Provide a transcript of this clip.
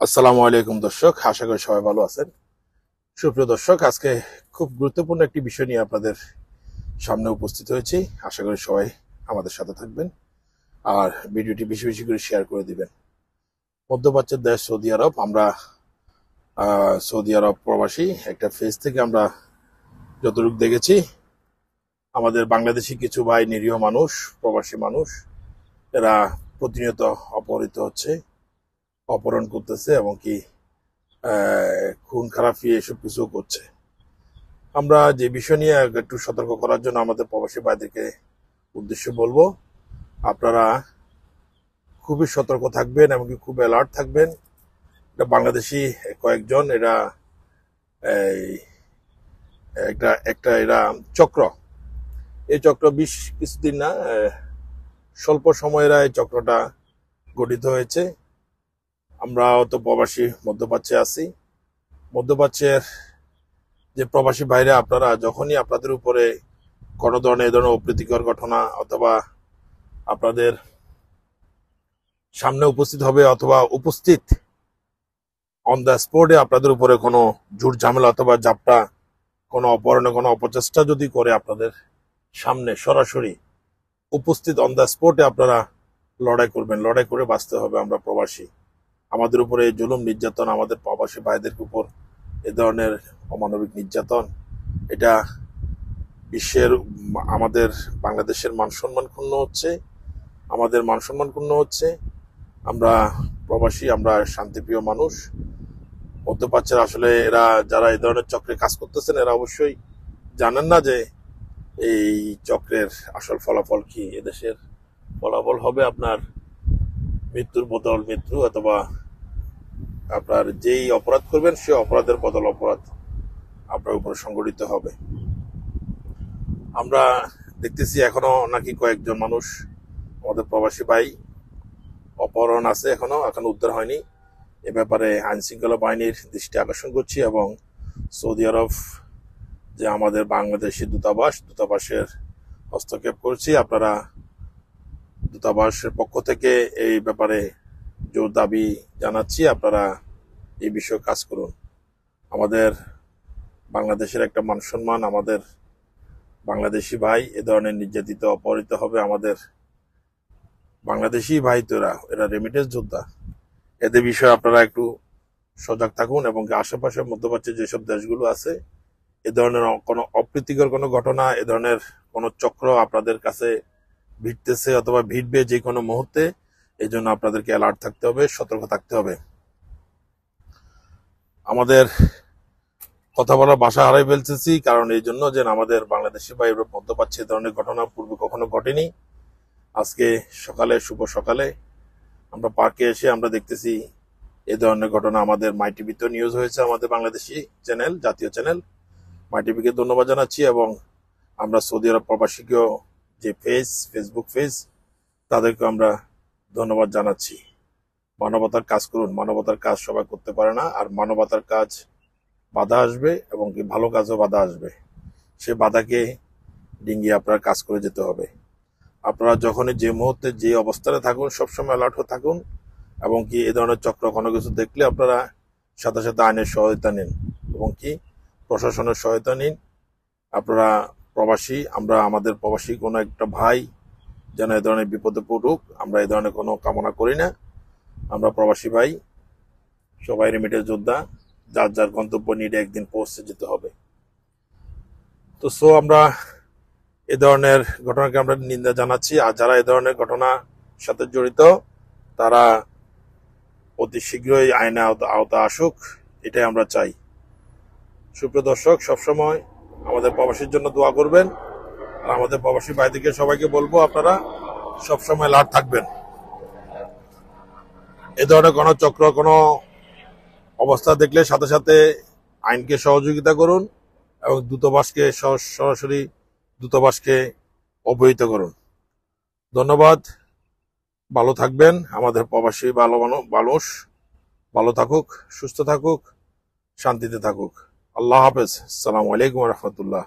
আসসালামু আলাইকুম দর্শক, আশা করি সবাই ভালো আছেন। সুপ্রিয় দর্শক, আজকে খুব গুরুত্বপূর্ণ একটি বিষয় নিয়ে আপনাদের সামনে উপস্থিত হয়েছি। আশা করি সবাই আমাদের সাথে থাকবেন আর ভিডিওটি বেশি বেশি করে শেয়ার করে দিবেন। মধ্যপ্রাচ্যের দেশ সৌদি আরব। আমরা সৌদি আরব প্রবাসী একটা ফেজ থেকে আমরা যতটুকু দেখেছি, আমাদের বাংলাদেশি কিছু ভাই, নিরীহ মানুষ, প্রবাসী মানুষ, এরা প্রতিনিয়ত অপহৃত হচ্ছে, অপহরণ করতেছে এবং কি খুন খারাপি এসব কিছু করছে। আমরা যে বিষয় নিয়ে একটু সতর্ক করার জন্য আমাদের প্রবাসী ভাইদেরকে উদ্দেশ্য বলবো, আপনারা খুবই সতর্ক থাকবেন এবং কি খুব অ্যালার্ট থাকবেন। এটা বাংলাদেশি কয়েকজন, এরা এই একটা একটা এরা চক্র, এই চক্র কিছুদিন না, স্বল্প সময়েরা এই চক্রটা গঠিত হয়েছে। আমরাও তো প্রবাসী মধ্যপ্রাচ্যে আছি। মধ্যপ্রাচ্যের যে প্রবাসী ভাইরা, আপনারা যখনই আপনাদের উপরে কোনো ধরনের এই ধরনের অপ্রীতিকর ঘটনা অথবা আপনাদের সামনে উপস্থিত হবে অথবা উপস্থিত অন দ্য স্পটে আপনাদের উপরে কোনো ঝুট ঝামেলা অথবা জাপটা, কোনো অপহরণে কোনো অপচেষ্টা যদি করে আপনাদের সামনে সরাসরি উপস্থিত অন দ্য স্পটে, আপনারা লড়াই করবেন। লড়াই করে বাঁচতে হবে। আমরা প্রবাসী, আমাদের উপরে এই জুলুম নির্যাতন, আমাদের প্রবাসী ভাইদের উপর এ ধরনের অমানবিক নির্যাতন, এটা বিশ্বের আমাদের বাংলাদেশের মান সম্মান ক্ষুণ্ণ হচ্ছে, আমাদের মান সম্মান ক্ষুণ্ণ হচ্ছে। আমরা প্রবাসী, আমরা শান্তিপ্রিয় মানুষ। মধ্যপ্রাচ্যের আসলে এরা যারা এই ধরনের চক্রে কাজ করতেছেন, এরা অবশ্যই জানেন না যে এই চক্রের আসল ফলাফল কি। এদেশের ফলাফল হবে আপনার মৃত্যুর বদল মৃত্যু, অথবা আপনার যেই অপরাধ করবেন সে অপরাধের বদল অপরাধ আপনার উপর সংঘটিত হবে। আমরা দেখতেছি এখনো নাকি কয়েকজন মানুষ, আমাদের প্রবাসী ভাই, অপহরণ আছে, এখনো উদ্ধার হয়নি। এ ব্যাপারে আইন শৃঙ্খলা বাহিনীর দৃষ্টি আকর্ষণ করছি এবং সৌদি আরব যে আমাদের বাংলাদেশি দূতাবাসের হস্তক্ষেপ করছি। আপনারা দূতাবাসের পক্ষ থেকে এই ব্যাপারে জোর দাবি জানাচ্ছি, আপনারা এই বিষয়ে কাজ করুন। আমাদের বাংলাদেশের একটা মান সম্মান, আমাদের বাংলাদেশি ভাই এ ধরনের নির্যাতিত অপহৃত হবে। আমাদের বাংলাদেশি ভাই তো এরা রেমিটেন্স যোদ্ধা। এদের বিষয়ে আপনারা একটু সজাগ থাকুন এবং আশেপাশের মধ্যপ্রাচ্যের যেসব দেশগুলো আছে, এ ধরনের কোনো অপ্রীতিকর কোনো ঘটনা, এ ধরনের কোনো চক্র আপনাদের কাছে ভিড়তেছে অথবা ভিড়বে যে কোনো মুহূর্তে, এই জন্য আপনাদেরকে অ্যালার্ট থাকতে হবে, সতর্ক থাকতে হবে। আমাদের কথা বলার ভাষা হারাই ফেলতেছি, কারণ এই জন্য যে আমাদের বাংলাদেশি বা ইউরোপ মধ্যপ্রাচ্যে এ ধরনের ঘটনা পূর্বে কখনো ঘটেনি। আজকে সকালে, শুভ সকালে আমরা পার্কে এসে আমরা দেখতেছি এ ধরনের ঘটনা। আমাদের মাই টিভিতেও নিউজ হয়েছে, আমাদের বাংলাদেশি চ্যানেল, জাতীয় চ্যানেল মাই টিভিকে ধন্যবাদ জানাচ্ছি। এবং আমরা সৌদি আরব প্রবাসীকেও যে ফেসবুক পেজ, তাদেরকে আমরা ধন্যবাদ জানাচ্ছি। মানবতার কাজ করুন। মানবতার কাজ সবাই করতে পারে না, আর মানবতার কাজ বাধা আসবে এবং কি ভালো কাজও বাধা আসবে। সে বাধাকে ডিঙ্গিয়ে আপনার কাজ করে যেতে হবে। আপনারা যখনই যে মুহূর্তে যে অবস্থানে থাকুন, সবসময় অ্যালার্ট হয়ে থাকুন এবং কি এ ধরনের চক্র কোনো কিছু দেখলে আপনারা সাথে সাথে আইনের সহায়তা নিন এবং কি প্রশাসনের সহায়তা নিন। আপনারা প্রবাসী, আমরা আমাদের প্রবাসী কোনো একটা ভাই যেন এ ধরনের বিপদে পড়ুক, আমরা এ ধরনের কোনো কামনা করি না। আমরা প্রবাসী ভাই সবাই রেমিটেন্স যোদ্ধা, যার যার গন্তব্য নিয়ে একদিন পৌঁছে যেতে হবে। তো আমরা এ ধরনের ঘটনাকে আমরা নিন্দা জানাচ্ছি, আর যারা এ ধরনের ঘটনার সাথে জড়িত তারা অতি শীঘ্রই আইনে আওতা আসুক, এটাই আমরা চাই। সুপ্রিয় দর্শক, সবসময় আমাদের প্রবাসীর জন্য দোয়া করবেন, আর আমাদের প্রবাসী ভাইদেরকে সবাইকে বলবো, আপনারা সবসময় অ্যালার্ট থাকবেন। এ ধরনের কোনো চক্র, কোনো অবস্থা দেখলে সাথে সাথে আইনকে সহযোগিতা করুন এবং সরাসরি দূতাবাসকে অবহিত করুন। ধন্যবাদ। ভালো থাকবেন। আমাদের প্রবাসী মানুষ ভালো থাকুক, সুস্থ থাকুক, শান্তিতে থাকুক। আল্লাহ হাফেজ। আসসালামু আলাইকুম রহমতুল্লাহ।